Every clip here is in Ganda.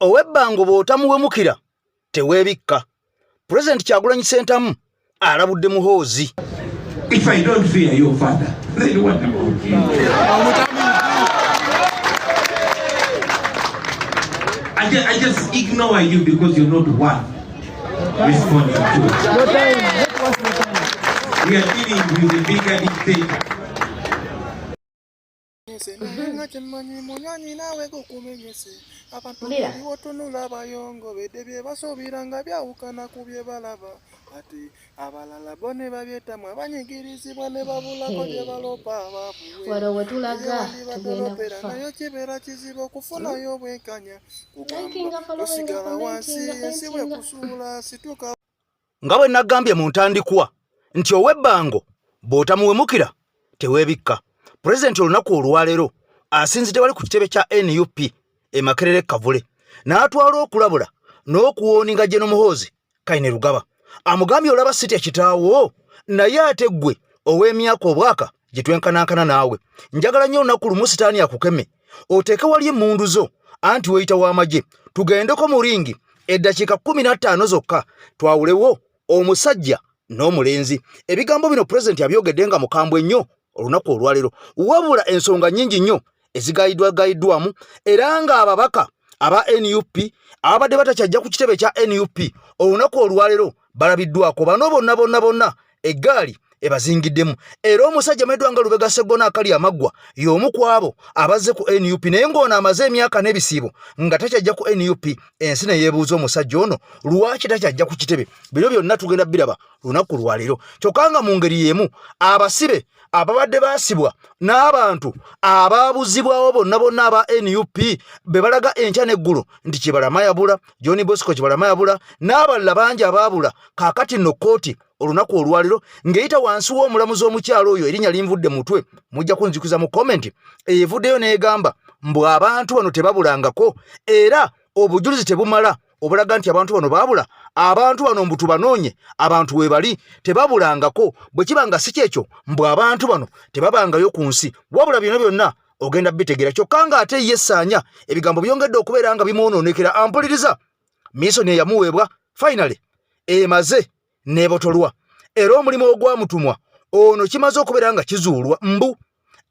owebbango bw'otamuwemukira teweebikka. President Kyagulanyi Ssentamu alabudde Muhoozi. If I don't fear your father, then what about you? I just ignore you because you're not worth responding to. We are dealing with the bigger dictator. Nga bwe nagambye mu ntandikwa nti owebbango bw'otamuwemukira teweebikka. President olunaku olwaleero asinzidde wali ku kitebe kya NUP e Makerere Kavule n'atwala okulabula n'okuwooninga General Muhoozi Kainerugaba. Amugambye olaba sitya kitaawo naye ate ggwe ow'emyaka obwaka gye twenkanankana naawe. Njagala nnyo olunaku lumu sitaani akukeme oteeke wali emmundu zo anti weeyita w'amagye tugendeko mu ringi eddakiika 15 zokka twawulewo omusajja n'omulenzi. Ebigambo bino President abyogedde nga mukambwe nnyo olunaku olwaleero wabula ensonga nnyingi nnyo ezigayiddwamu era nga ababaka aba NUP abadde batakyajja ku kitebe kya NUP olunaku olwaleero balabiddwako. Bano bonna eggaali ebazingiddemu era omusajja Medwa nga Lubega Sseggona akali amaggwa y'omu ku abo abazze ku NUP naye ng'ono amaze emyaka n'ebisiibo nga takyajja ku NUP. Ensi ne yeebuuza omusajja ono lwaki takyajja ku kitebe. Bino byonna tugenda biraba lunaku lwaleero. Kyokka nga mu ngeri y'emu abasibe ababadde baasibwa n'abantu abaabuzibwawo bonna aba NUP be balaga enkya n'eggulu nti Kibalama yabula, John Bosco Kibalama yabula n'abalala bangi abaabula. Kaakati nno kkooti olunaku olwaleero ng'eyita wansi w'omulamuzi omukyalo oyo erinnya linvudde mutwe mujja kunzikuza mu komenti evuddeyo n'egamba mbu abantu bano tebabulangako era obujulizi tebumala obulaga nti abantu bano baabula. Abantu bano mbu tubanoonye abantu we bali tebabulangako. Bwe kibanga si kyekyo mbu abantu bano tebabangayo ku nsi wabula bino byonna ogenda bitegeera. Kyokka nga ate ye Ssaanya ebigambo byongedde okubeera nga bimwonoonekera. Ampuliriza miisoni eyamuweebwa finally emaze n'ebotolwa era omulimu ogwamutumwa ono kimaze okubeera nga kizuulwa mbu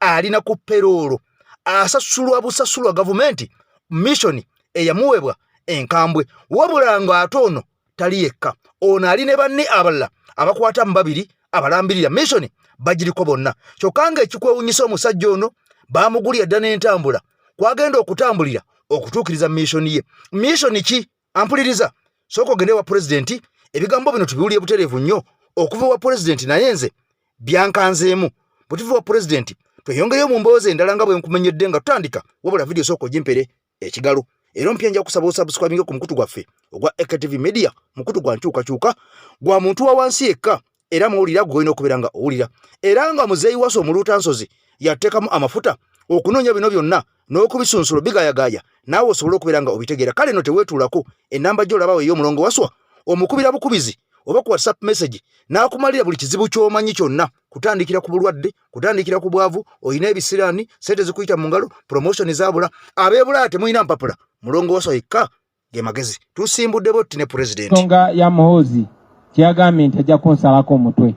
alina ku peroolo asasulwa busasulwa gavumenti missioni eyamuweebwa enkambwe. Wabula nga ate ono tali yekka, ono ali ne banne abalala abakwata mu babiri abalambirira missioni bagiriko bonna. Kyokka nga ekikwewunyisa omusajja ono baamugulya dda n'entambula kwagenda okutambulira okutuukiriza missioni ye. Missioni ki? Ampuliriza sooka ogende wa pulezidenti. Ebigambo bino tubiwulye butereevu nnyo okuva wa pulezidenti naye nze byankanzeemu. Bwe tuva wa pulezidenti tweyongeyo mu mboozi endala nga bwe nkumenyedde nga tutandika wabula vidiyo sooka ogimpere ekigalo. Era mpya nja kusaba osubscribinge ku mukutu gwaffe ogwa EKTV Media, mukutu gwa nkyukakyuka gwa muntu wa wansi yekka era mawulira gwolina okubeera nga owulira. Era nga muzeeyi waso omuluutansozi yateekamu amafuta okunoonya bino byonna n'okubisunsula bigayagaya naawe osobole okubeera nga obitegeera. Kale no teweetuulako enamba gy'olabawo ey'omulongo waswa omukubira bukubizi oba ku WhatsApp message n'akumalira buli kizibu ky'omanyi kyonna kutandikira ku bulwadde, kutandikira ku bwavu, oyina ebisiraani, sente zikuyita mu ngalo, promotion zaabula. Abeebula temuyina mpapula mulongo waswa yekka ge magezi. Tusimbudde botti ne president nsonga ya Muhoozi kyagambye nti ajja kunsalako omutwe.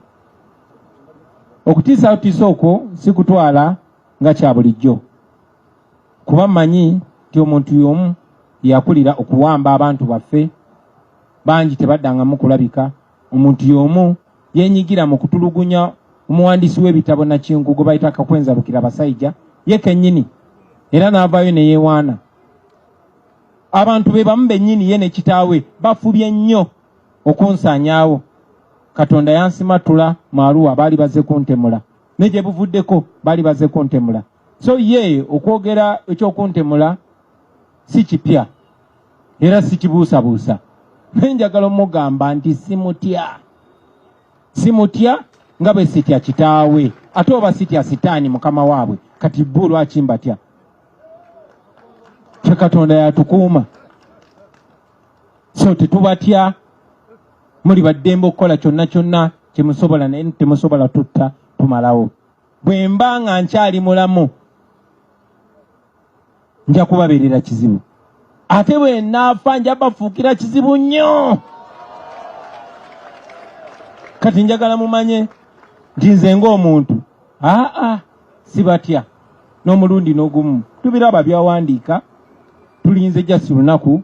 Okutiisa okwo si kutwala nga kya bulijjo kuba mmanyi nti omuntu y'omu yakulira okuwamba abantu baffe bangi tebaddangamu kulabika. Omuntu y'omu yenyigira mu kutulugunya omuwandiisi w'ebitabo Nakingu gwe bayita Kakwenza Bukira Basajja ye kennyini era n'avaayo ne yeewaana. Abantu be bamu bennyini ye ne kitaawe bafubye nnyo okunsaanyaawo. Katonda yansimatula Maaruwa baali bazze kuntemula ne gye buvuddeko baali bazze kuntemula. So ye okwogera ekyokuntemula si kipya era si kibuusabuusa. Njagala omugamba nti simutya nga bwe sitya kitaawe ate oba sitya sitaani mukama waabwe kati bbu lwaki mbatya. Kye Katonda yatukuuma so tetubatya. Muli baddembe okukola kyonna kye musobola naye temusobola tutta tumalawo. Bwe mba nga nkyali mulamu nja kubabeerera kizibu ate bwe naafa nja bafuukira kizibu nnyo. Kati njagala mumanye nti nze ng'omuntu si batya n'omulundi n'ogumu tubiraba byawandiika tulinze jasi lunaku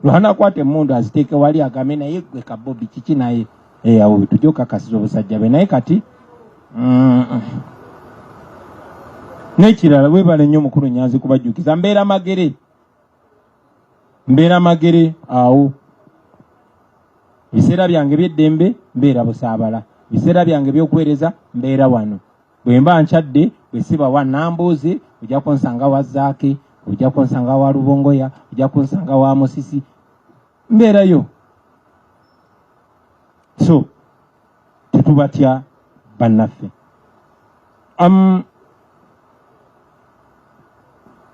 lwanakwata emmundu aziteeke wali agambe naye gwe Kabobi kiki naye awo tujja okukakasiza obusajja be naye kati n'ekirala weebale nnyo mukulu Nyanzi kubajjukiza mbeera magere awo biseera byange by'eddembe mbeera Busaabala biseera byange by'okuweereza mbeera wano bwe mba nkyadde bwe siba wa Nambooze ojja kunsanga wa Zaake ojja kunsanga wa Lubongoya ojja kunsanga wa Musisi mbeerayo. So tetubatya bannaffe.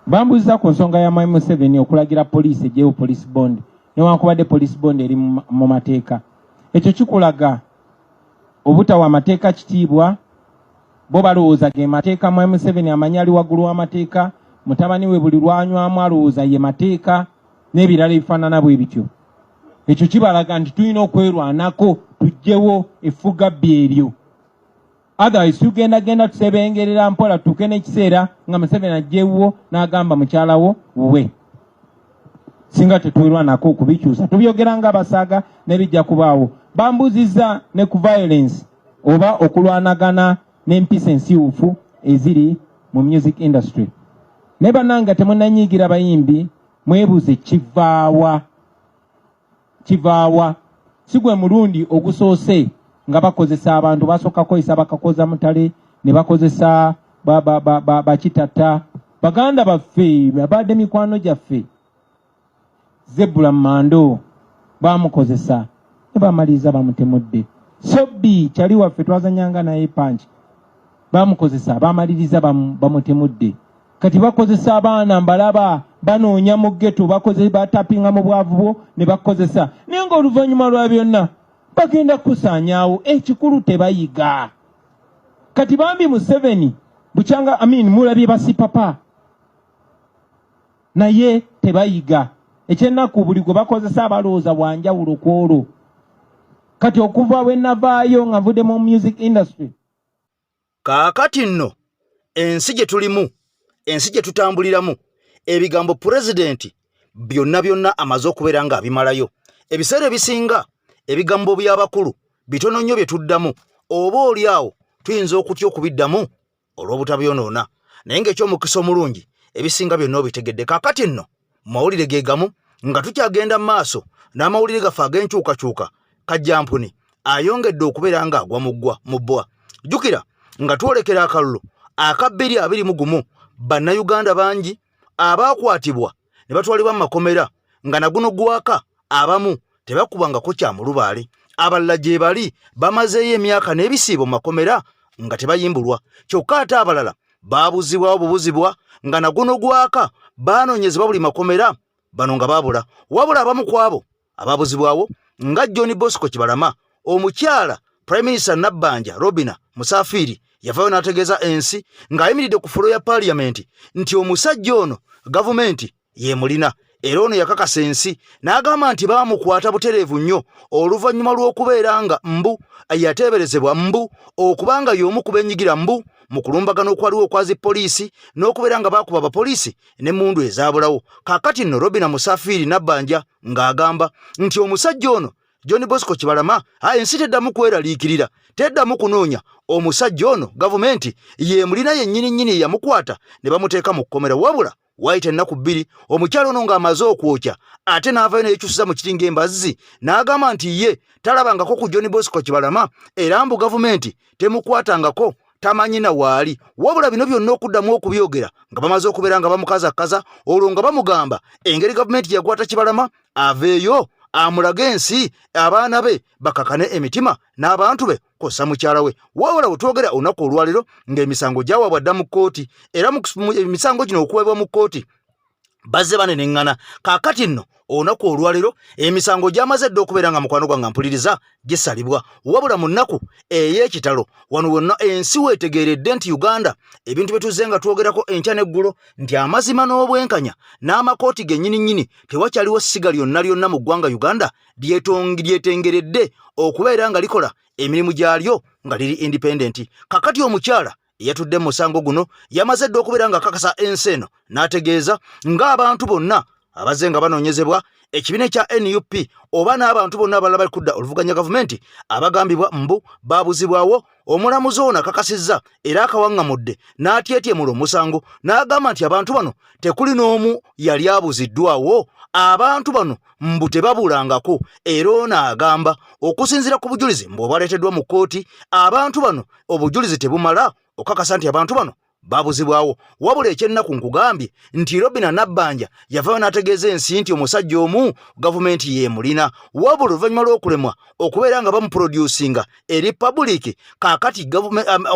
Bambuuza ku nsonga ya M7 okulagira poliisi ejeewo police bond newankubadde police bond eri mu mateeka. Ekyo kikulaga obutawa amateeka kitiibwa bo balowooza ge mateeka mu M7 amanyi ali waggulu w'amateeka mutabani we buli lwanywamu alowooza ye mateeka n'ebirala ebifaanana bwe bityo. Ekyo kibalaga nti tulina okwerwanako tuggyewo effugabbi eryo. Otherwise tugenda tusebengerera mpola tuke n'ekiseera nga Museveni ajjeewo n'agamba mukyalawo wuwe. Singa tetwerwanako okubikyusa tubyogera nga abasaaga n'ebijja kubaawo. Bambuuzizza ne ku violence oba okulwanagana n'empisa ensiwufu eziri mu music industry. Ne bannanga temunnanyiigira bayimbi mwebuuze kivaawa. Si gwe mulundi ogusoose nga bakozesa abantu basooka kukozesa bakakoza mutale ne bakozesa bakitata baganda baffe babadde mikwano gyaffe Zebula Mando bamukozesa ne bamaliriza bamutemudde. Sobbi kyali waffe twazanyanga naye panchi bamukozesa bamaliriza bamutemudde. Kati bakozesa abaana mbalaba banoonya mu ghetto bakozesa batapinga mu bwavu bwo ne bakozesa naye ng'oluvannyuma lwa byonna bagenda kusaanyaawo ekikulu tebayiga. Kati bambi Museveni bukyanga mulabye basipapa naye tebayiga. Ekyennaku buli gwe bakozesa abalowooza bwanjawulo kwolwo. Kati okuva we navaayo nga nvudde mu music industry. Kaakati nno ensi gye tulimu ensi gye tutambuliramu ebigambo pulezidenti byonna amaze okubeera nga abimalayo. Ebiseera ebisinga ebigambo by'abakulu bitono nnyo bye tuddamu oba oli awo tuyinza okutya okubiddamu olw'obutabyonoona naye ng'ekyomukisa omulungi ebisinga byonna obitegedde. Kaakati nno mawulire ge gamu nga tukyagenda mu maaso n'amawulire gaffe ag'enkyukakyuka Kajjampuni ayongedde okubeera nga agwa mu bbwa. Jjukira nga twolekera akalulu aka 2021 bannayuganda bangi abaakwatibwa ne batwalibwa mu makomera nga naguno gwaka abamu tebakubangako kya mulubaale abalala gye bali bamazeeyo emyaka n'ebisiibo mu makomera nga tebayimbulwa kyokka ate abalala baabuzibwawo bubuzibwa nga naguno gwaka baanoonyezebwa buli makomera bano nga baabula wabula abamu ku abo abaabuzibwawo nga John Bosco Kibalama omukyala Prime Minister Nabbanja Robina Musafiri yavaayo n'ategeeza ensi ng'ayimiridde ku fulo ya Parliament nti omusajja ono gavumenti yeemulina era ono yakakasa ensi n'agamba nti baamukwata butereevu nnyo oluvannyuma lw'okubeera nga yateeberezebwa okubanga y'omu ku beenyigira mu kulumbagana okwaliwo okwazi poliisi n'okubeera nga baakuba abapoliisi n'emmundu ezaabulawo. Kaakati nno Robina Musafiri Nabbanja ng'agamba nti omusajja ono John Bosco Kibalama ensi teddamu kweraliikirira teddamu kunoonya omusajja ono gavumenti yeemulina yennyini yamukwata ne bamuteeka mu kkomera wabula waayita ennaku 2 omukyalo ono ng'amaze okwokya ate n'avaayo neyekyusiza mu kiri ng'embazzi n'agamba nti ye talabangako ku John Bosco Kibalama era mbu gavumenti temukwatangako tamanyi na waali wabula bino byonna okuddamu okubyogera nga bamaze okubeera nga bamukazakaza olwo nga bamugamba engeri gavumenti yakwata Kibalama aveeyo amulaga ensi abaana be bakakane emitima n'abantu be kosa mukyala we wabula wetwogera olunaku olwaleero ng'emisango gyawaabwa dda mu kkooti era emisango gino okuweebwa mu kkooti bazze baneneŋŋana. Kaakati nno olunaku olwaleero emisango gyamaze dde okubeera nga mukwano gwange mpuliriza gisalibwa wabula mu nnaku ey'ekitalo wano wonna ensi weetegeeredde nti Uganda ebintu bye tuzze nga twogerako enkya n'eggulo nti amazima n'obwenkanya n'amakooti gennyini tewakyaliwo ssiga lyonna mu ggwanga Uganda lyetengeredde okubeera nga likola emirimu gyalyo nga liri independent. Kakati omukyala eyatudde mu musango guno yamaze dde okubeera nga kakasa ensi eno n'ategeeza ng'abantu bonna abazze nga banoonyezebwa ekibiina kya NUP oba n'abantu bonna abalala bali kudda oluvuganya gavumenti abagambibwa mbu baabuzibwawo, omulamuzi ono akakasizza era akawaŋŋamudde n'atyetyemula omusango n'agamba nti abantu bano tekuli n'omu yali abuziddwawo, abantu bano mbu tebabulangako. Era ono agamba okusinziira ku bujulizi mbu obwaleeteddwa mu kkooti, abantu bano obujulizi tebumala okakasa nti abantu bano babuzibwawo. Wabula ekyennaku nkugambye nti Robinah Nabbanja yavaayo n'ategeeza ensi nti omusajja omu gavumenti yeemulina, wabula oluvannyuma lw'okulemwa okubeera nga bamuproducinga eri public, kaakati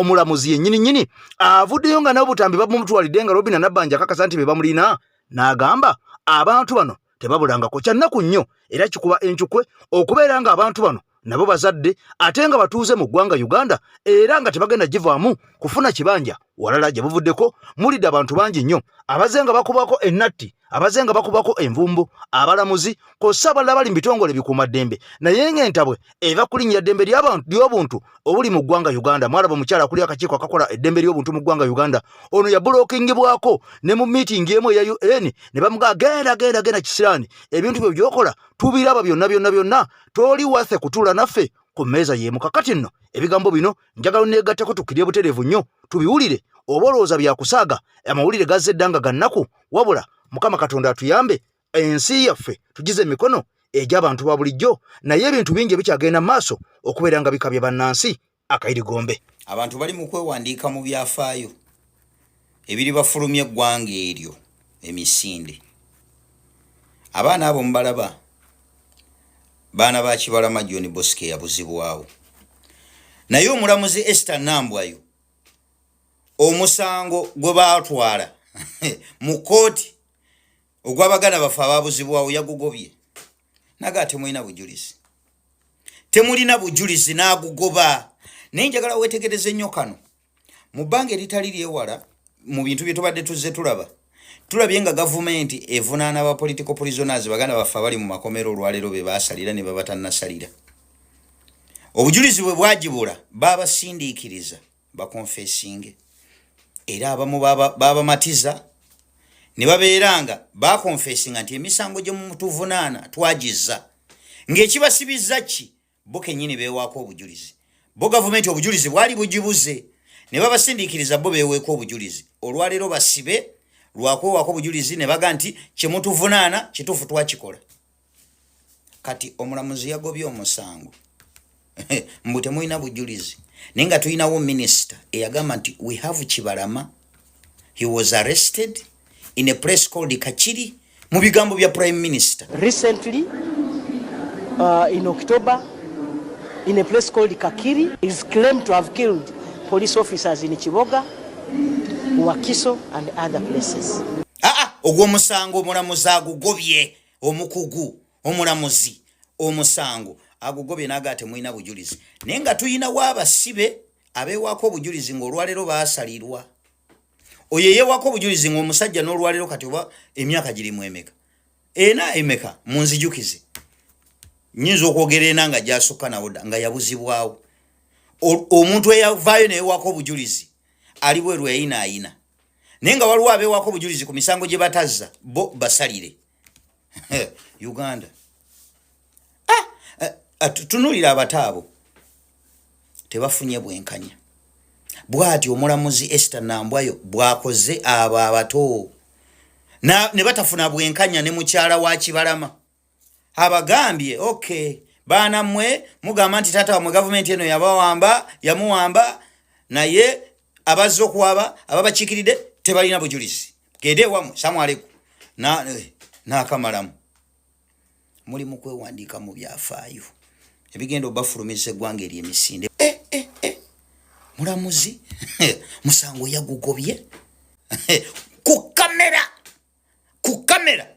omulamuzi yennyini avuddeyo nga n'obutambi babumutwalidde nga Robinah Nabbanja akakasa nti be bamulina, n'agamba abantu bano tebabulangako. Kyannaku nnyo era kikuba encukwe okubeera nga abantu bano nabo bazadde ate nga batuuze mu ggwanga Uganda era nga tebagenda givaamu kufuna kibanja walala gye buvuddeko. Mulidde abantu bangi nnyo abazze nga bakubako ennatti, abazze nga bakubako envumbu, abalamuzi kossa abalala bali mu bitongole bikuumaddembe, naye ng'entabwe eva ku linnya ddembe ly'obuntu obuli mu ggwanga Uganda. Mwalaba omukyala akuli akakiiko akakola eddembe ly'obuntu mu ggwanga Uganda, ono yabulookingibwako ne mu miitingi emu eya UN ne bamugaa genda kisiraani, ebintu byo by'okola tubiraba byonna toli wathe kutuula naffe ku mmeeza y'emu. Kakati nno ebigambo bino njagala neegattako tukirye butereevu nnyo tubiwulire, oba olowooza byakusaaga amawulire gazze eddanga gannaku, wabula Mukama Katonda atuyambe ensi yaffe tugize emikono egy'abantu ba bulijjo, naye ebintu bingi bikyagenda mu maaso okubeera nga bikabya bannansi akayirigombe. Abantu bali mu kwewandiika mu byafaayo ebiri bafulumya eggwanga eryo emisinde. Abaana abo mubalaba baana ba Kibalama John Bosque yabuzibwawo, naye omulamuzi Esther Nambwayo omusango gwe baatwala mu kkooti ogw'abaganda baffe ababuzibwawo yagugobye. Naga temulina bujulizi n'agugoba. Naye njagala weetegereze nnyo kano mu bbanga eritali lyewala mu bintu bye tubadde tuzze tulabye nga gavumenti evunaana aba political prisoners baganda baffe abali mu makomero olwaleero be baasalira ne babatannasalira. Obujulizi bwe bwagibula babasindiikiriza bakonfesinge, era abamu babamatiza ne babeeranga bakonfesinga nti emisango gye mutuvunaana twagizza, ng'ekibasibizza ki bo kennyini beewaako obujulizi. Bo gavumenti obujulizi bwali bugibuze ne babasindiikiriza bo beeweeko obujulizi. Olwaleero basibe lwakwewaako obujulizi ne baga nti kyemutuvunaana kituufu twakikola. Kati omulamuzi yagobye omusango mbu temulina bujulizi, naye nga tulinawo minisita eyagamba nti we have Kibalama, he was arrested in a place called Kachiri, mu bigambo bya prime minister. Recently, in October, in a place called Kakiri, is claimed to have killed police officers in Chiboga, Wakiso and other places. Ogwo musango omulamuzi agugobye, omukugu omulamuzi omusango agugobye naga temulina bujulizi. Naye nga tuyina waabasibe abeewaako obujulizi ng'olwaleero baasalirwa. Oyo yeewaako obujulizi ng'omusajja n'olwaleero kati oba emyaka girimu emeka emeka munzijukize. Nyinza okwogera ena nga gyasukka nawo nga yabuzibwawo. Omuntu eyavaayo neyeewaako obujulizi ali bweru ayina. Naye nga waliwo abeewaako obujulizi ku misango gye batazza bo basalire. Uganda tunuulira abataabo tebafunye bwenkanya. Bw'ati omulamuzi Esther Nambwayo bw'akoze abo abato ne batafuna bwenkanya ne mukyala wa Kibalama. Abagambye okay, baana mmwe mugamba nti taata wamwe gavumenti eno yamuwamba, naye abazze okuwaba ababakiikiridde tebalina bujulizi. Gende wammwe samwaleku n'akamalamu. Muli mu kwewandiika mu byafaayo ebigenda obafulumiza eggwanga ery'emisinde. Mulamuzi musango yagugobye ku kamera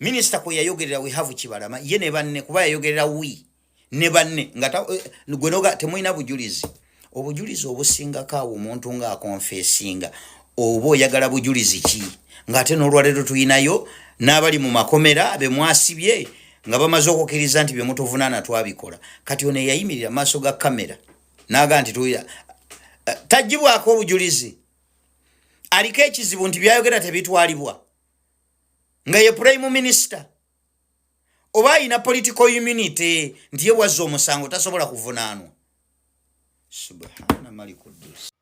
Minister kwe yayogerera we have Kibalama ye ne banne kuba yayogerera wi ne banne ngata gwenoga temuina bujulizi obujulizi obusinga kawo omuntu nga akonfessinga obo yagala bujulizi ki ngate n'olwalero tuyinayo n'abali mu makomera be mwasibye nga bamaze okukiriza nti bye mutuvunaana twabikola kati one yayimirira maaso ga kamera naga nti tuya tajibwako obujulizi aliko ekizibu nti byayogera tebitwalibwa nga ye prime minister oba ina political immunity ndiye wazzo omusango tasobola kuvunaanwa. Subhana malikudus.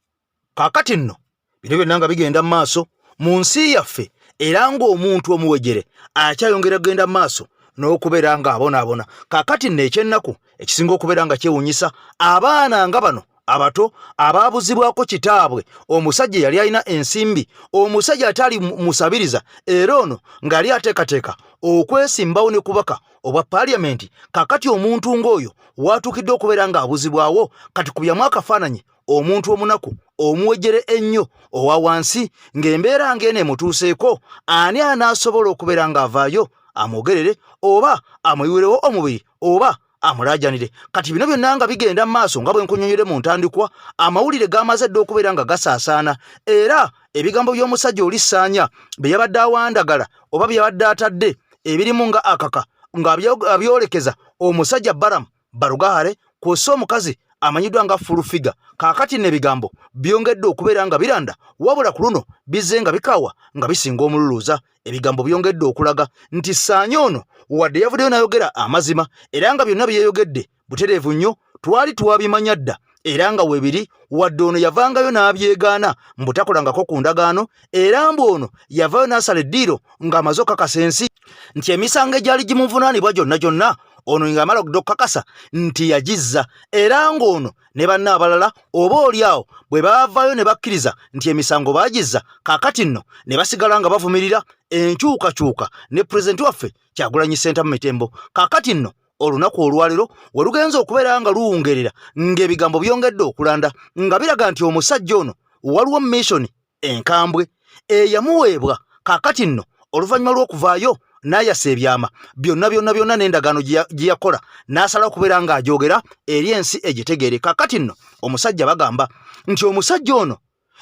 Kakati nno bino byonna nga bigenda maaso mu nsi yaffe era ng'omuntu omuwejere akyayongera genda maaso n'okubeera nga abonaabona. Kakati nno ekyennaku ekisinga okubeera nga kyewunyisa abaana nga bano abato abaabuzibwako kitaabwe omusajja yali alina ensimbi omusajja atali musabiriza era ono ng'ali ateekateeka okwesimbawo ne kubaka obwa paliamenti. Kakati omuntu ng'oyo watuukidde okubeera ng'abuzibwawo kati kubyamu akafaananyi omuntu omunaku omuwejere ennyo owa wansi ng'embeera ng'eno emutuuseeko ani anaasobola okubeera ng'avaayo amwogerere oba amuyiwerewo omubiri oba amulajanire. Kati bino byonna nga bigenda maaso nga bwe nkunyonyere mu ntandikwa amawulire gamaze dde okubeera nga gasaasaana era ebigambo by'omusajja oli Ssaanya bye yabadde awandagala oba bye yabadde atadde ebirimu nga akaka nga abyolekeza omusajja Baramu Barugahare kw'ossa omukazi amanyiddwa nga Fulufiga. Kaakati n'ebigambo byongedde okubeera nga biranda wabula ku luno bizze nga bikawa nga bisinga omululuuza. Ebigambo byongedde okulaga nti Ssaanya ono wadde yavuddeyo n'ayogera amazima era nga byonna bye yeeyogedde butereevu nnyo twali twabimanya dda era nga weebiri wadde ono yavangayo n'abyegaana mbutakolangako ku ndagaano era mbu ono yavayo n'asala eddiiro ng'amaze okukakasa ensi nti emisango egyali gimuvunaanibwa gyonna gyonna ono ng'amala okukakasa nti yagizza era ng'ono ne banne abalala oba oliawo bwe baavaayo ne bakkiriza nti emisango baagizza kaakati nno ne basigala nga bavumirira enkyukakyuka ne pulezidenti waffe Kyagulanyi Ssentamu Mitembo. Kaakati nno olunaku olwalero we lugenza okubeera nga luwungerera ng'ebigambo byongedde okulanda nga biraga nti omusajja ono waliwo mission enkambwe eyamuweebwa kaakati nno oluvannyuma lw'okuvaayo n'ayasa ebyama byonna n'endagaano gye yakola n'asala okubeera ng'ajoogera eri ensi egitegeere. Kaakati nno omusajja bagamba nti omusajja ono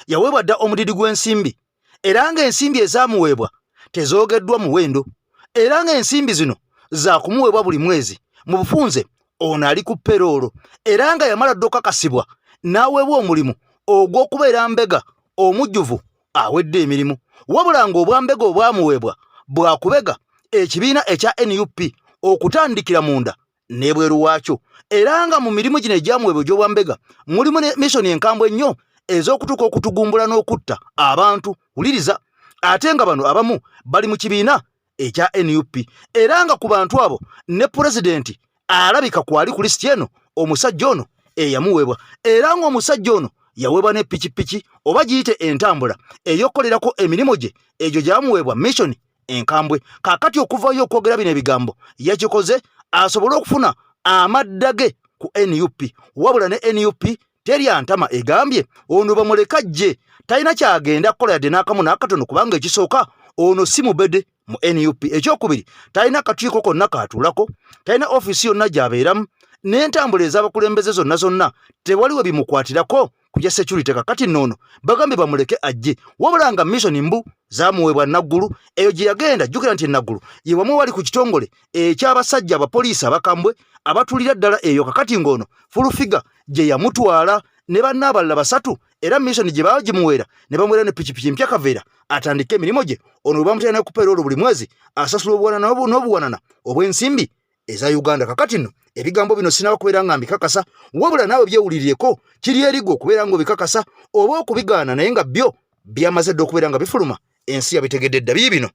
yaweebwa dda omudidi gw'ensimbi era ng'ensimbi ezaamuweebwa tezoogeddwa muwendo era ng'ensimbi zino za kumuweebwa buli mwezi. Mu bufunze ono ali ku peroolo era nga yamala dda okakasibwa n'aweebwa omulimu ogw'okubeera mbega omujjuvu awedde emirimu wabula ng'obwambega obwamuweebwa bwakubega ekibiina ekya NUP okutandikira munda n'ebweru waakyo era nga mu mirimu gino egyamuweebwa egy'obwambega mulimu ne missoni enkambwe ennyo ez'okutuuka okutugumbula n'okutta abantu. Wuliriza ate nga bano abamu bali mu kibiina ekya NUP era nga ku bantu abo ne pulezidenti alabika kwali Kristiano omusajja ono eyamuweebwa era ng'omusajja ono yaweebwa ne pikipiki oba giyite entambula ey'okukolerako emirimu gye egyo gyamuweebwa mission enkambwe. Kaakati okuvaayo okwogera bino ebigambo yakikoze asobole okufuna amadda ge ku NUP wabula ne NUP teryantama egambye ono bamuleka jje talina kyagenda kukola yadde n'akamu n'akatono kubanga ekisooka ono si mubede mu NUP. Ekyokubiri talina kakiiko konna kaatuulako talina ofiisi yonna gy'abeeramu n'entambula ez'abakulembeze zonna tewaliwe bimukwatirako kujja security. Kakati noono bagambye bamuleke ajje wabula nga mission mbu zaamuweebwa Naggulu eyo gye yagenda. Jjukira nti Naggulu ye wamu wali ku kitongole eky'abasajja abapoliisi abakambwe abatuulira ddala eyo. Kakati ng'ono Fulufiga gye yamutwala ne banne abalala basatu era mission gye baagimuweera ne bamuweera ne pikipiki mpya kaveera atandike emirimu gye. Ono we bamutera ne kuperoolo buli mwezi asasula n'obuwanana obw'ensimbi eza Uganda. Kakati nno ebigambo bino sinaba kubeera nga mbikakasa wabula naawe byewulirireko kiri erigo okubeera nga obikakasa oba okubigaana naye nga byo byamaze dde okubeera nga bifuluma ensi yabitegedde dda bino.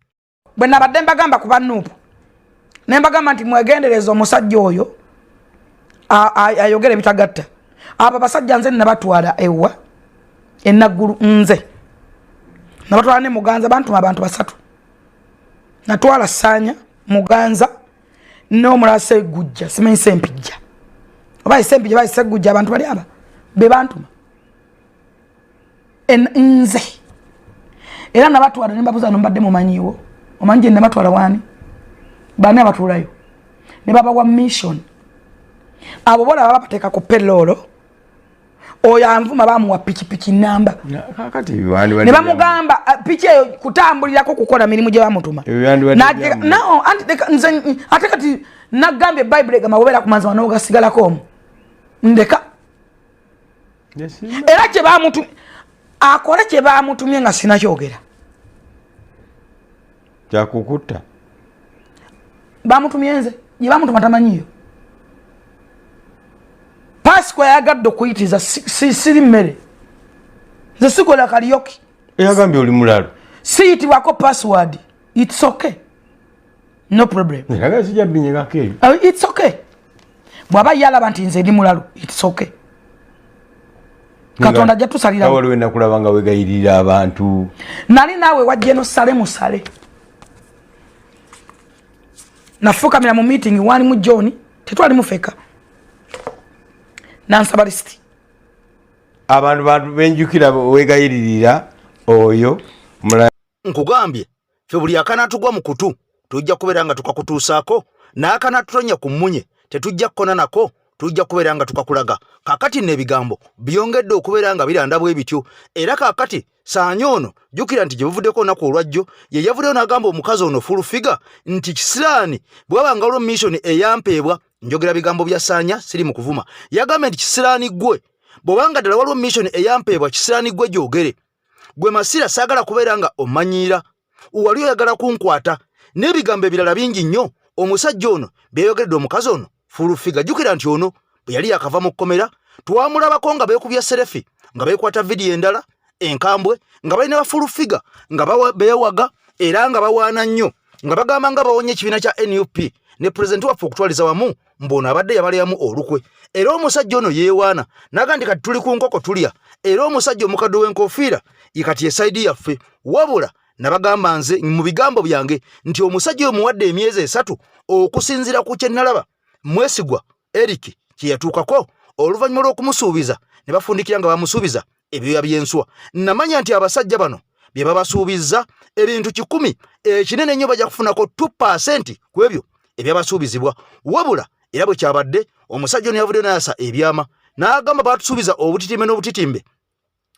Bwe nabadde mbagamba ku bannuupu ne mbagamba nti mwegendereza omusajja oyo ayogera ebitagatta abo abasajja nze nabatwala ewa Naggulu nze nabatwala ne Muganza bantuma abantu basatu natwala Ssaanya Muganza n'omulala Sseggujja simanyi Sempijja oba Sempijja oba Sseggujja abantu bali aba be bantuma nze era nabatwala ne mbabuuza no mbadde mumanyiiwo omanyi gye nabatwala waani bana batulayo ne baba wa mission abo bola baba bateka ku pelolo oyo anvuma bamuwa pikipiki namba kakati ne bamugamba piki eyo kutambulirako kukola mirimu gye bamutuma no ate kati nagambye Bible egamba bobera kumanza wano ogasigalako omu ndeka era kye bamutumye akole kye bamutumye nga sinakyogera kyakukutta bamutumye nze gye bamutuma tamanyiyo Pasco yagadde okuyitiza siri mmere nze sikola kaliyoki eyagambye oli mulalo siyitibwako password it's okay no problem eraga sijja binyegako eyo it's okay bw'aba yalaba nti nze ndi mulalo it's okay Katonda jatusalira waliwo nakulaba nga wegayirira abantu nali naawe wajje no sale musale nafukamira mu meeting wani mu John tetwali mufeka nansaba listi abantu benjukira wegayirira oyo nkugambye fe buli akanatugwa mu kutu tujja kubeera nga tukakutuusaako n'akanatutonya ku mmunye tetujja kkona nako tujja kubeera nga tukakulaga kakati n'ebigambo byongedde okubeera nga biranda bwe bityo era kakati saanya ono jjukira nti gye buvuddeko olunaku olwajjo ye yavuddeyo n'agamba omukazi ono fulufiga nti kisiraani bw'aba nga olwo mission eyampeebwa njogera bigambo bya saanya siri mu kuvuma yagambye nti kisiraani ggwe bw'obanga ddala waliwo mission eyampeebwa kisiraani ggwe gyogere gwe Masira saagala kubeera nga omanyiira wali oyagala kunkwata n'ebigambo ebirala bingi nnyo omusajja ono byeyogeredde omukazi ono fulufiga jjukira nti ono bwe yali yakava mu kkomera twamulabako nga beekubya serefi nga beekwata vidiyo endala enkambwe nga balina bafulufiga nga beewaga era nga bawaana nnyo nga bagamba nga bawonye ekibiina kya NUP ne pulezidenti waffe okutwaliza wamu mbona abadde yabalyamu olukwe era omusajja ono yeewaana nagandi kati tuli ku nkoko tulya era omusajja omukadde w'enkofiira yekati esaidi yaffe wabula nabagamba nze mu bigambo byange nti omusajja omuwadde emyezi 3 okusinzira ku kye nalaba mwesigwa Eric kye yatuukako oluvannyuma lw'okumusuubiza ne bafundikira nga bamusuubiza ebyoya by'enswa namanya nti abasajja bano bye babasuubizza ebintu 100 ekinene nnyo bajja kufunako 2% ku ebyo ebyabasuubizibwa wabula era bwe kyabadde omusajja ono yavudde n'ayasa ebyama n'agamba batusuubiza obutitimbe n'obutitimbe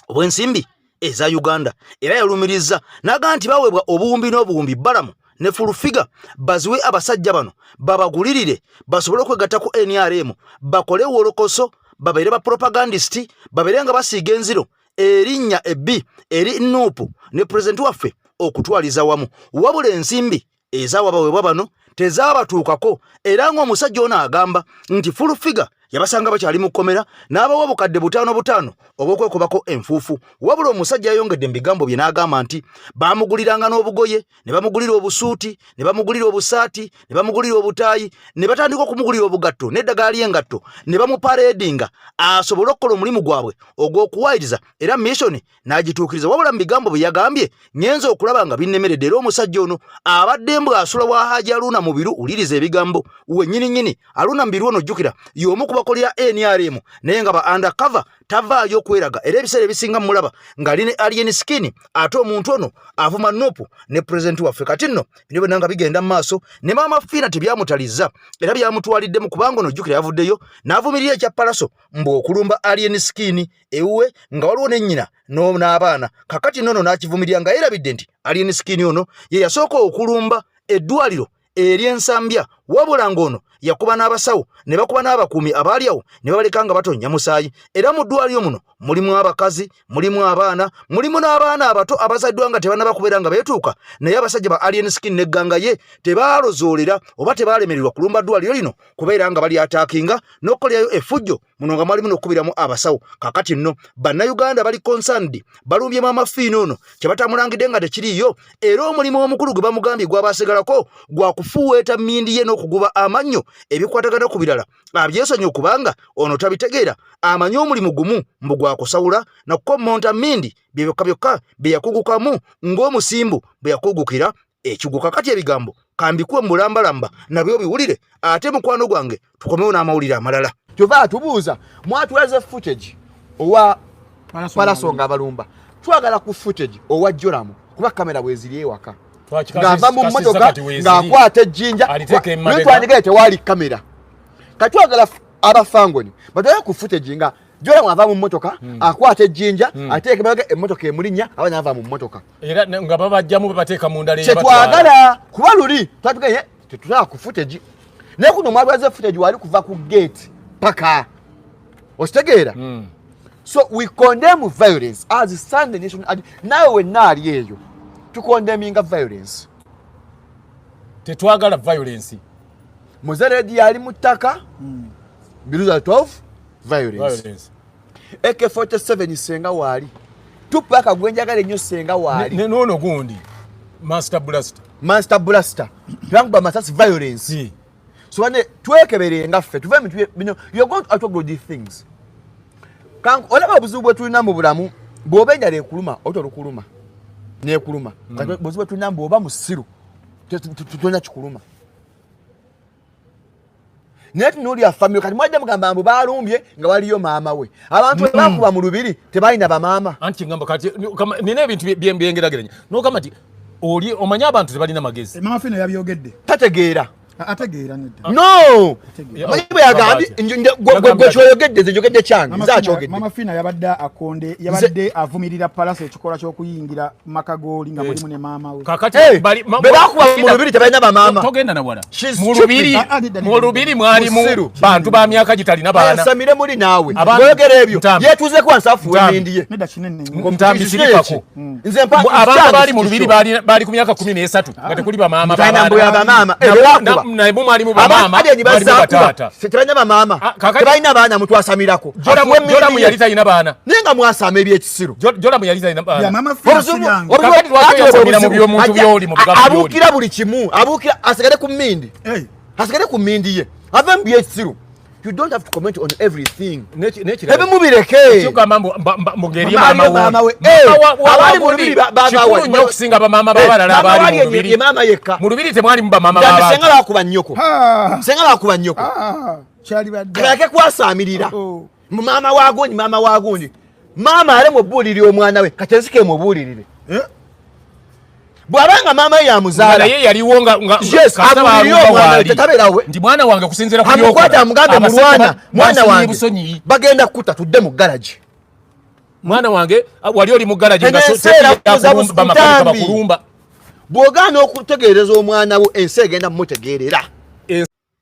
obw'ensimbi eza Uganda era yalumirizza n'agamba nti baweebwa obuwumbi n'obuwumbi balamu ne fulufiga baziwe abasajja bano babagulirire basobole okwegatta ku NRM bakole wolokoso babeere ba propagandist babeere nga basiiga enziro erinnya ebbi eri Nuupu ne pulezidenti waffe okutwaliza wamu wabula ensimbi ezawabaweebwa bano tezabatuukako era ng'omusajja ono agamba nti fulufiga yabasanga bakyali mu kkomera n'abawa bukadde 5 obw'okwekubako enfuufu wabula omusajja yayongedde mu bigambo bye n'agamba nti baamuguliranga n'obugoye ne bamugulira obusuuti ne bamugulira obusaati ne bamugulira obutaayi ne batandika okumugulira obugatto n'eddagala ly'engatto ne bamupareedinga asobole okukola omulimu gwabwe ogw'okuwayiriza era mission n'agituukiriza wabula mu bigambo bye yagambye ngenza okulaba nga binnemeredde era omusajja ono abadde mbw asula wa Hajji Aruna mu biru uliriza ebigambo wennyini Aruna mu biru ono jjukira y'omu ku bakolera NRM naye nga ba undercover tavaayo okweraga era ebiseera ebisinga mulaba nga line alien skin ate omuntu ono avuma Nuupu ne pulezidenti waffe kati nno bino byonna nga bigenda mu maaso ne maama Fiina tebyamutalizza era byamutwaliddemu kubanga ono jjukira yavuddeyo n'avumirira ekya Palaso mbu okulumba alien skin ewuwe nga waliwo ne nnyina n'abaana kakati nno n'akivumirira nga yerabidde nti alien skin ono ye yasooka okulumba eddwaliro ery'ensambya wabula ng'ono yakuba n'abasawo ne bakuba n'abakuumi abaali awo ne babaleka nga batonnya musaayi era mu ddwaliro muno mulimu abakazi mulimu abaana mulimu n'abaana abato abazaddwa nga tebanaba kubeera nga beetuuka naye abasajja ba alien skin n'egganga ye tebaalozoolera oba tebaalemererwa kulumba ddwaliro lino kubeera nga bali ataakinga n'okukolerayo effujjo muno nga mwalimu n'okukubiramu abasawo kakati nno bannayuganda bali concerned balumbye maama Fiina ono kye batamulangidde nga tekiriiyo era omulimu omukulu gwe bamugambye gw'abaasigalako gwa kufuweeta mmindi ye n'okuguba amannyo ebikwatagana ku birala abyesonyi okubanga ono tabitegeera amanyi omulimu gumu mbu gwakusawula nakukommonta mmindi byokka bye yakugukamu ng'omusimbu bwe yakugukira ekiguka kati ebigambo kambikuwe mulambalamba nabyo biwulire ate mukwano gwange tukomewo n'amawulire amalala kyova atubuuza mwatulaze footage owa Palaso nga abalumba twagala ku footage owa Joramu kuba kamera bweziri ewaka ng'ava mu mmotoka ng'akwata ejjinja netwandigaye tewaali kamera kati twagala abafangoni batwale ku footage nga Jola mwava mu mmotoka akwata ejjinja ateeke baga emmotoka emulinya abana ava mu mmotoka era nga babajjamu babateeka mu ndala twagala kuba luli twatugaye tetulaba ku footage naye kuno mwalwaze footage wali kuva ku gate paka ositegeera so we condemn violence as Sunday nation nawe wenna ali eyo tukondemminga violence tetwagala violence muzeredi yali mu ttaka biruza 12 violence AK47 senga wali tupaka gwenjagala ennyo senga wali nono gundi master blaster yanguba masasi violence so wane twekeberenga ffe tuve mitu bino you're going to outgrow these things kan olaba buzubu tulina mu bulamu bw'obenjala ekuluma otolukuluma nekuluma kati buzubu tulina bw'oba musiru tutona kikuluma net nuli ya family kati mwaje mugamba mbu balumbye nga waliyo maama we abantu bakuba mu lubiri tebalina ba maama anti ngamba kati nina ebintu byengerageranya no kama ti oli omanya abantu tebalina magezi mama fino yabyogedde tategeera ategeera nedda no mayibe yagandi gwe njogedde kyange zakyogedde mama fino yabadde akonde yabadde avumirira palasa ekikola ky'okuyingira makagoli nga mulimu ne maama we kakati bali bakuba mu lubiri tebalina ba maama togenda na bwana mu lubiri mwali mu bantu ba myaka gitalina baana samire muri nawe boogera ebyo yetuze kwa nsafu wemindiye nedda kinene ngomutambisiripako nze mpa abantu bali mu lubiri bali ku myaka 13 nga tekuli ba maama ba maama na ibu mwalimu ba mama bali batata setebanya ba mama tebalina baana mtu asamirako jola mu yalita ina baana ninga mwasama ebyekisiru jola mu yalita ina baana ya mama fina kakati lwaki yasamira mu byo muntu byoli mu bigabo byoli abukira buli kimu abukira asigale ku mmindi asigale ku mmindi ye ave mu byekisiru you don't have to comment on everything ebe mubireke cyuka mambo mugeri mama we abali mu lubiri babawa nyo kusinga ba mama babalala abali mu lubiri mama yeka mu lubiri temwali mu ba mama baba senga bakuba nnyoko senga bakuba nnyoko kyali badde kake kwasamirira mama wagundi mama ale mubuliri omwana we katezike mubulirire bwabanga mama ya muzaala ye yaliwo nga kasaba tetaberawe ndi mwana wange kusinzira ku yoko amukwata mugambe mwana wange bagenda kuta tudde mu garage mwana wange wali oli mu garage nga bakulumba bw'ogaana okutegeereza omwana wo ensi egenda mumutegeerera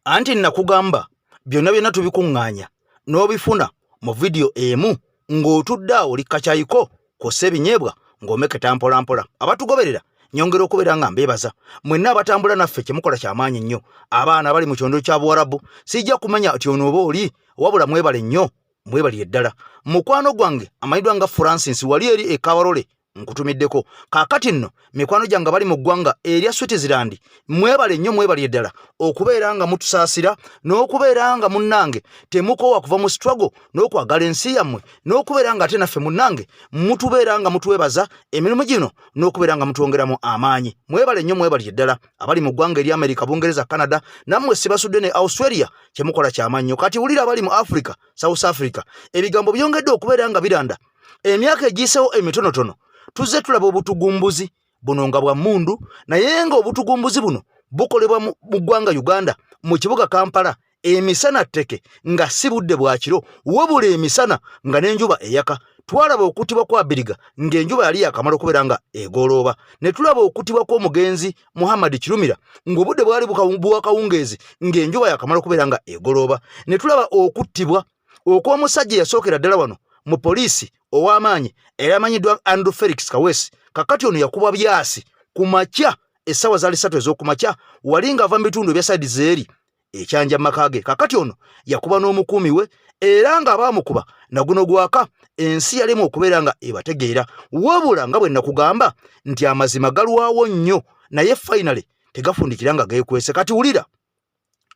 anti nakugamba byonna tubikuŋŋaanya n'obifuna mu vidiyo emu ng'otudde awo likkachayiko kossa ebinyeebwa ng'omeketa mpolampola abatugoberera nyongera okubeera nga mbeebaza mwenna abatambula naffe kyemukola kyamaanyi nnyo abaana bali mu kyondo kya buwarabu sijja kumanya nti ono oba oli wabula mwebale nnyo mwebalire ddala mukwano gwange amayidwa nga Francis wali eri ekawarole nkutumiddeko kaakati nno mikwano gyange bali mu ggwanga erya Switzerland mwebale nnyo mwebalire ddala okubeera nga mutusaasira n'okubeera nga munnange temukoowa kuva mu struggle n'okwagala ensi yammwe n'okubeera nga ate naffe munnange mutubeera nga mutwebaza emirimu gino n'okubeera nga mutwongeramu amaanyi mwebale nnyo mwebalire ddala abali mu ggwanga eri America Bungereza Canada nammwe sibasudde ne Australia kyemukola kyamannyo kati wulira abali mu Africa South Africa ebigambo byongedde okubeera nga biranda emyaka egiisewo emitonotono tuzze tulaba obutugumbuzi buno nga bwa mmundu naye nga obutugumbuzi buno bukolebwa mu ggwanga Uganda mu kibuga Kampala emisana tteke nga si budde bwa kiro wabula emisana nga n'enjuba eyaka twalaba okutibwa kwa Biriga ng'enjuba yali yakamala okubeera nga egolooba ne tulaba okutibwa kw'omugenzi Muhammad Kirumira ng'obudde bwali buwakawungeezi ng'enjuba yakamala okubeera nga egolooba ne tulaba okuttibwa okw'omusajja yasookera ddala wano mu poliisi ow'amaanyi eramanyiddwa Andrew Felix Kawesi kakati ono yakuba byasi ku makya essaawa zaali 3 ez'okumakya wali ng'ava mu bitundu ebya saidi zeeri ekyanja makage kakati ono yakuba n'omukuumi we era ng'abaamukuba naguno gwaka ensi yalimu okubeera nga ebategeera wabula nga bwe nakugamba nti amazima galwawo nnyo naye finally tegafundikira nga geekwese kati wulira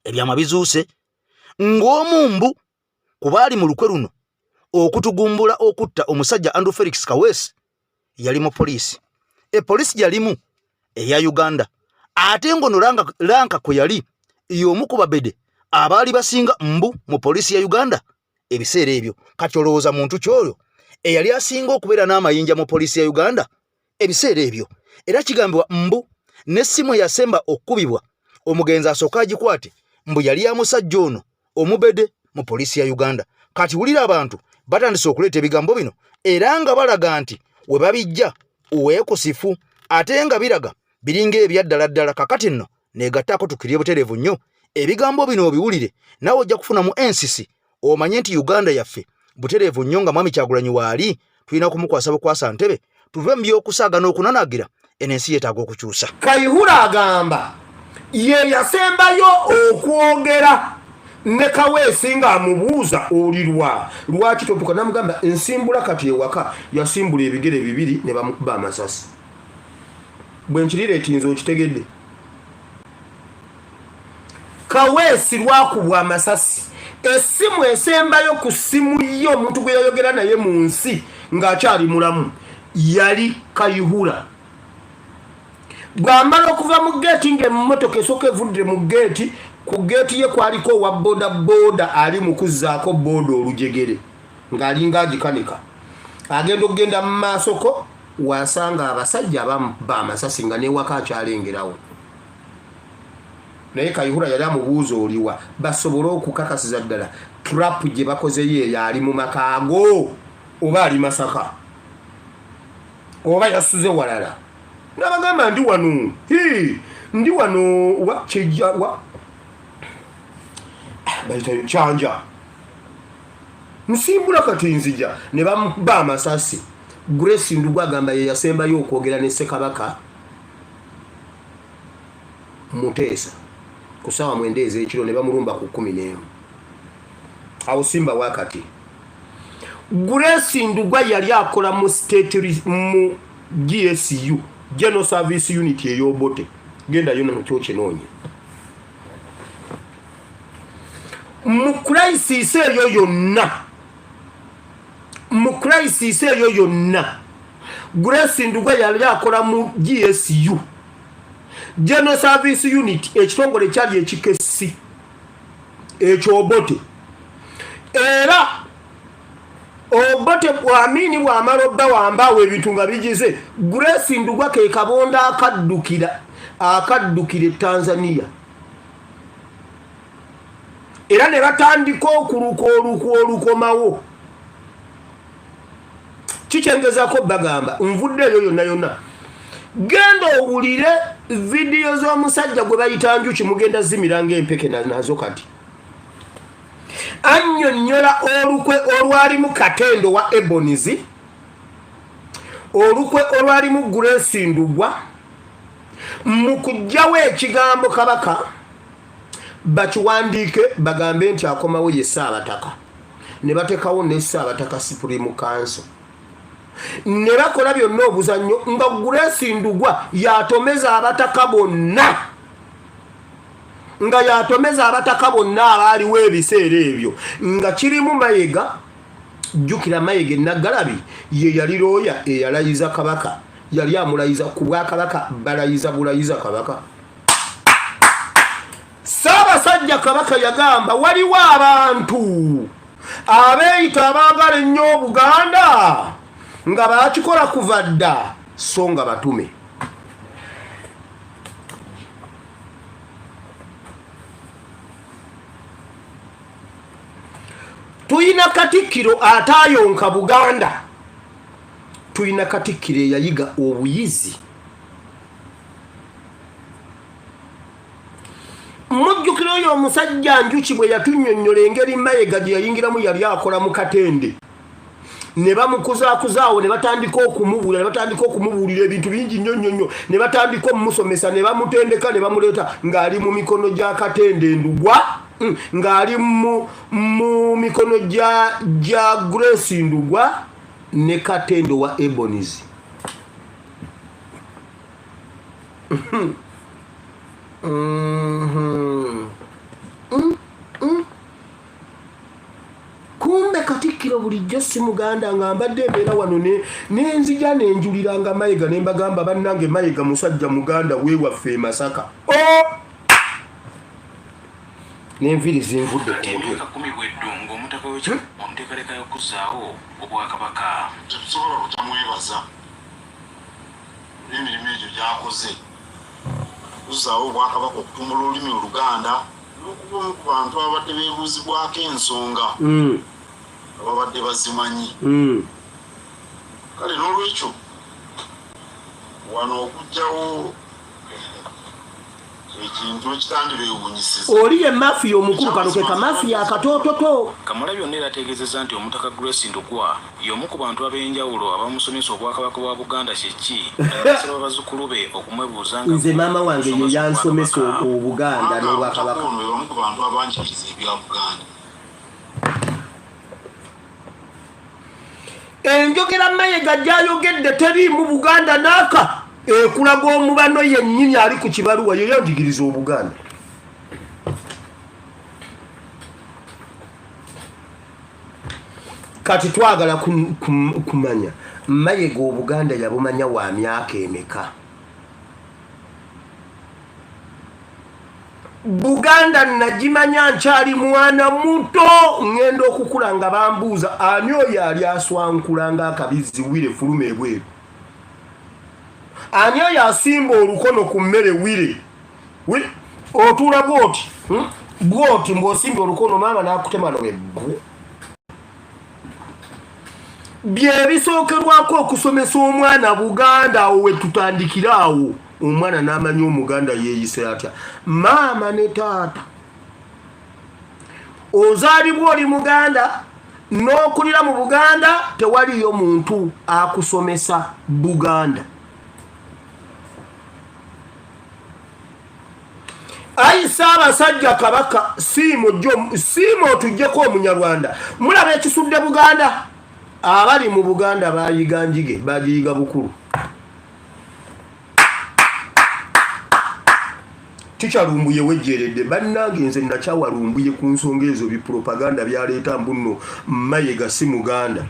ebyama bizuuse ng'omumbu ku baali mu lukwe luno okutugumbula okutta omusajja Andrew Felix Kawesi yali mu poliisi poliisi yalimu eya Uganda ate ngono lanka kwe yali y'omu ku babede abaali basinga mbu mu poliisi ya Uganda ebiseera ebyo kati olowooza muntu ky'oyo eyali asinga okubeera n'amayinja mu poliisi ya Uganda ebiseera ebyo era kigambibwa mbu n'essimu yasemba okkubibwa omugenzi asooka agikwate mbu yali ya musajja ono omubede mu poliisi ya Uganda. Kati wulira abantu batandise okuleeta ebigambo bino era nga balaga nti we babijja weekusifu ate nga biraga biringa ebyaddala ddala. Kakati nno neegattaako tukirye butereevu nnyo ebigambo bino obiwulire nawe ojja kufuna mu NCC omanye nti Uganda yaffe butereevu nnyo nga Mwami Kyagulanyi waali tulina kumukwasa bukwasa ntebe tuve mu by'okusaaga n'okunanagira ensi yeetaaga okukyusa. Kayihura agamba ye yasembayo okwogera ne Kaweesi nga amubuuza olirwa lwaki totuka, namugamba ensimbula kati ewaka yasimbula ebigere bibiri ne bamukuba amasasi. Bwe nkirira ekinzo okitegedde. Kaweesi lwakubwa amasasi, essimu esembayo ku ssimu ye omuntu gwe yayogera naye mu nsi ng'akyali mulamu yali Kayihura. Bw'amala okuva mu geeti ng'emmotoka esooka evudde mu geeti, ku geeti ye kwaliko owa boda boda ali mu kuzzaako boda olujegere ng'alinga agikanika. Agenda okugenda mu maasoko wasanga abasajja abamuba amasasi nga n'ewaka akyalengerawo. Naye Kayihura yali amubuuza oliwa basobole okukakasiza ddala trap gye bakozeyo eyo ali mu makaago oba ali Masaka oba yasuze walala. Nabagamba ndi wano ndi wano wa Kyejja wa bayita Kyanja nsimbula kati nzija ne bamuba amasasi. Grace Ndugwa agamba ye yasembayo okwogera ne Ssekabaka Muteesa ku ssaawa 9 ez'ekiro ne bamulumba ku 11 awo Simba wakati. Grace Ndugwa yali akola mu state mu GSU General Service Unit ey'Obote. Genda yona mu kyoche noonye mu crisis eyo yonna Grace Ndugwa yali akola mu GSU General Service Unit ekitongole kyali ekikessi eky'Obote. Era Obote bwamini bwamala obba wambaawo ebintu nga bigize Grace Ndugwa ke kabonda akaddukira Tanzania. Era ne batandika olukomawo kikyengezako bagamba nvudde eyo yonna genda owulire vidiyo z'omusajja gwe bayita Njuki mugenda zimiranga empeke nazo kati annyonnyola olukwe olwalimu Katendo wa Ebonies, olukwe olwalimu Grace Ndugwa mu kujjawo ekigambo Kabaka bakiwandiike bagambe nti akomawo ye Ssaabataka ne batekawo ne Ssaabataka Supreme Council ne bakola byonna obuzannyo nga Grace Ndugwa yatomeza abataka bonna abaaliwo ebiseera ebyo nga kirimu Mayiga. Jjukira Mayiga Nnaggalabi ye yali looya eyalayiza Kabaka, yali amulayiza ku Bwakabaka bulayiza Kabaka. Ssaabasajja Kabaka yagamba waliwo abantu abeeyita abaagala ennyo Obuganda nga baakikola kuva dda so nga batume. Tuyina Katikkiro ataayonka Buganda, tuyina Katikkiro eyayiga obuyizi. Mujjukira oyo omusajja Njuki bwe yatunnyonnyola engeri Mayiga gye yayingiramu yali akola mu Katende ne bamukuzaawo ne batandika okumubuulira ebintu bingi nnyo ne batandika omusomesa ne bamutendeka ne bamuleeta ng'ali mu mikono gya Katende Ndugwa ng'ali mu mikono gya Grace Ndugwa ne Katendo wa Ebonies. Kumbe Katikkiro bulijjo si Muganda nga mbadde mbeera wano nenzija nenjuliranga Mayiga ne mbagamba bannange Mayiga musajja Muganda weewaffe e Masaka. N'enviiri zinvudde ku mutwe. Omutaka w'ekyo omuteekaleka y'okuzzaawo Obwakabaka tusobola okutamwebaza n'emirimu egyo gy'akoze okuzaawo obwakabaka okutumbula olulimi oluganda n'okuba omu ku bantu ababadde beebuuzibwako ensonga ababadde bazimanyi kale n'olwekyo wano okujjawo ekintu ekitandibeewuunyisiza oli ye mafiya omukulu kano ke kamafiya akatoototo Kamalabyonna era ategeezezza nti omutaka Grace Ndugwa y'omu ku bantu ab'enjawulo abamusomesa obwakabaka bwa Buganda kyeki n'abasaba bazzukulu be okumwebuuza nga nze maama wange ye yansomesa obuganda n'obwakabaka ono y'omu ku bantu abanjiriza ebya Buganda enjogera Mayiga gy'ayogedde teriimu Buganda n'aka ekulaga omubano yennyini ali ku kibaluwa ye yanjigiriza Obuganda kati twagala kumanya Mayiga Obuganda yabumanya wa myaka emeka Buganda najimanya nkyali mwana muto ngenda okukula nga bambuuza ani oyo ali aswankula ng'akabizi wire fuluma ebweru ani oyo asimba olukono ku mmere wire otuula bwoti mbw'osimba olukono maama n'akutema nobebbu bye bisookerwako okusomesa omwana Buganda awo we tutandikira awo omwana n'amanya Omuganda yeeyise atya maama ne taata ozaalibwa oli Muganda n'okulira mu Buganda tewaliyo muntu akusomesa Buganda ayi Ssaabasajja Kabaka siimo otuggyeko Omunyarwanda mulaba ekisudde Buganda abali mu Buganda baayiga njige bagiyiga bukulu tikyalumbuye wejjeredde bannange nze nakyawalumbuye ku nsonga ezo bipropaganda byaleeta mbuno Mayiga si Muganda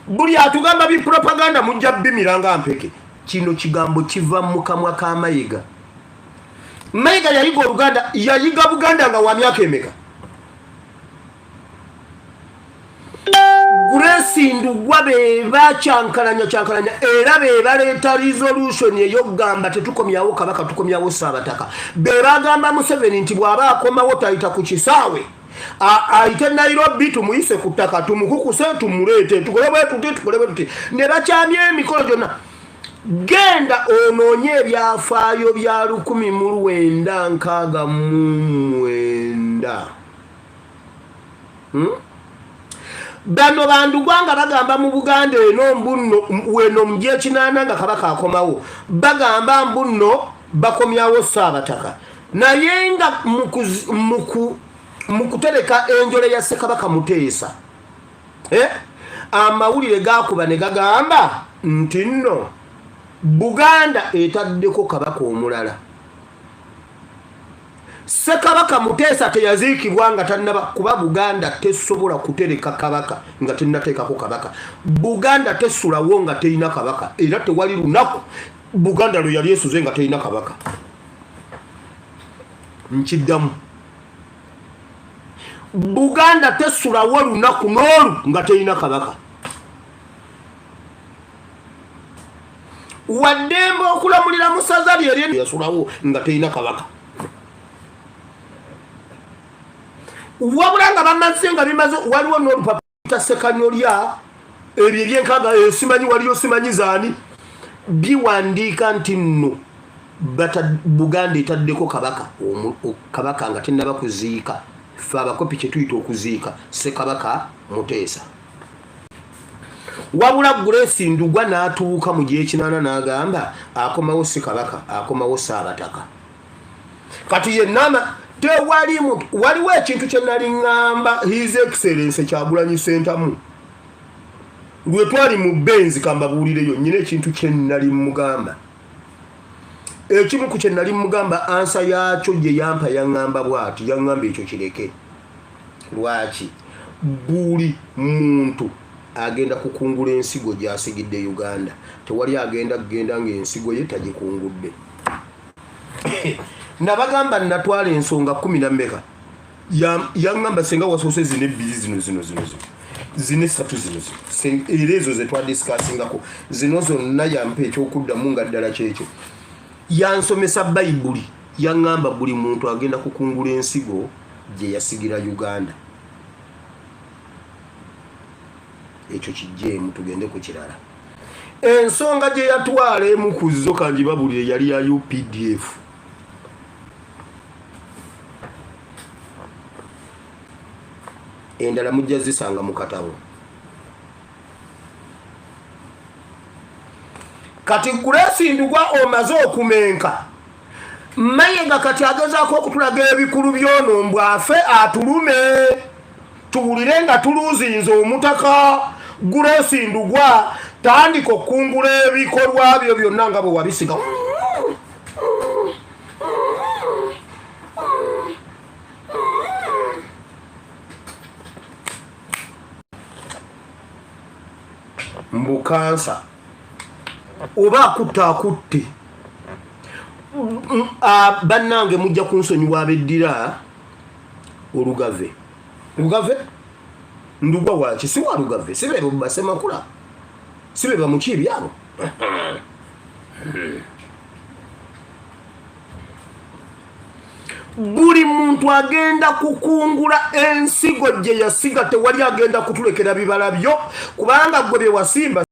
buli atugamba bipropaganda mujja bimiranga mpeke kino kigambo kiva mu kamwa ka Mayiga Mayiga yayiga Oluganda yayiga Buganda nga wa myaka emeka Grace Ndugwa be bakyankalanya era be baleeta resolution ey'okugamba tetukomyawo kabaka tukomyawo Ssaabataka be bagamba Museveni nti bw'aba akomawo tayita ku kisaawe ayite Nairobi tumuyise ku ttaka tumukukuse tumuleete tukole bwe tuti ne bakyamya emikolo gyonna genda onoonye ebyafaayo bya 1969 bano bandugwanga bagamba mu Buganda eno mbuno weno mje kinana nga kabaka akomawo bagamba mbuno bakomyawo Ssaabataka naye nga mukutereka enjole ya Ssekabaka Muteesa amawulire gakuba ne gagamba nti nno Buganda etaddeko kabaka omulala Ssekabaka Muteesa teyaziikibwa nga tannaba kuba Buganda tesobola kutereka kabaka nga tennateekako kabaka Buganda tesulawo nga teyina kabaka era tewali lunaku Buganda lwe yali esuze nga teyina kabaka nkiddamu Buganda tesulawo lunaku n'olu nga teyina kabaka waddembe okulamulira mu ssaza lye yasulawo nga teyina kabaka wabula nga bamaze nga bimaze waliwo n'olupapula Ssekanyolya ebyo ebyenkaga simanyi waliyo simanyi zaani biwandiika nti nno Buganda etaddeko kabaka nga tennaba kuziika ffe abakopi kye tuyita okuziika Ssekabaka Muteesa wabula Grace Ndugwa n'atuuka mu gy'ekinaana n'agamba akomawo Ssekabaka akomawo Ssaabataka kati ye nama waliwo ekintu kye nali ngamba His Excellency Kyagulanyi Ssentamu lwe twali mu benzi kambabuulireyo nnyina ekintu kye nali mugamba ekimu ku kye nali mugamba ansa yaakyo gye yampa yaŋŋamba bw'ati yaŋŋamba ekyo kireke lwaki buli muntu agenda kukungula ensigo gy'asigidde Uganda tewali agenda kugenda ng'ensigo ye tagikungudde nabagamba natwala ensonga 10 mmeka yaŋŋamba senga wasoose zino ebbiri zino esatu zino era ezo ze twadiscasingako zino zonna yampa ekyokuddamu nga ddala kyekyo yansomesa bayibuli yaŋŋamba buli muntu agenda kukungula ensigo gye yasigira Uganda. Ekyo kijjeemu tugende ku kirala. Ensonga gye yatwala emu ku zo kanjibabulire yali ya UPDF. Endala mujja zisanga mu katabo. Kati Grace Ndugwa omaze okumenka. Mayenga kati agezaako okutulaga ebikulu by'ono afe atulume. Tuwulire nga tuluzinze omutaka Grace Ndugwa tandika okungula ebikolwa byo byonna nga bwe wabisiga. Mbukansa oba akutte bannange mujja kunsonyiwa abeddira Olugave. Lugave Ndugwa waki si wa Lugave sibe basemakula sibe bamukibi abo. Buli muntu agenda kukungula ensigo gye yasiga tewali agenda kutulekera bibala byo kubanga gwe bye wasimba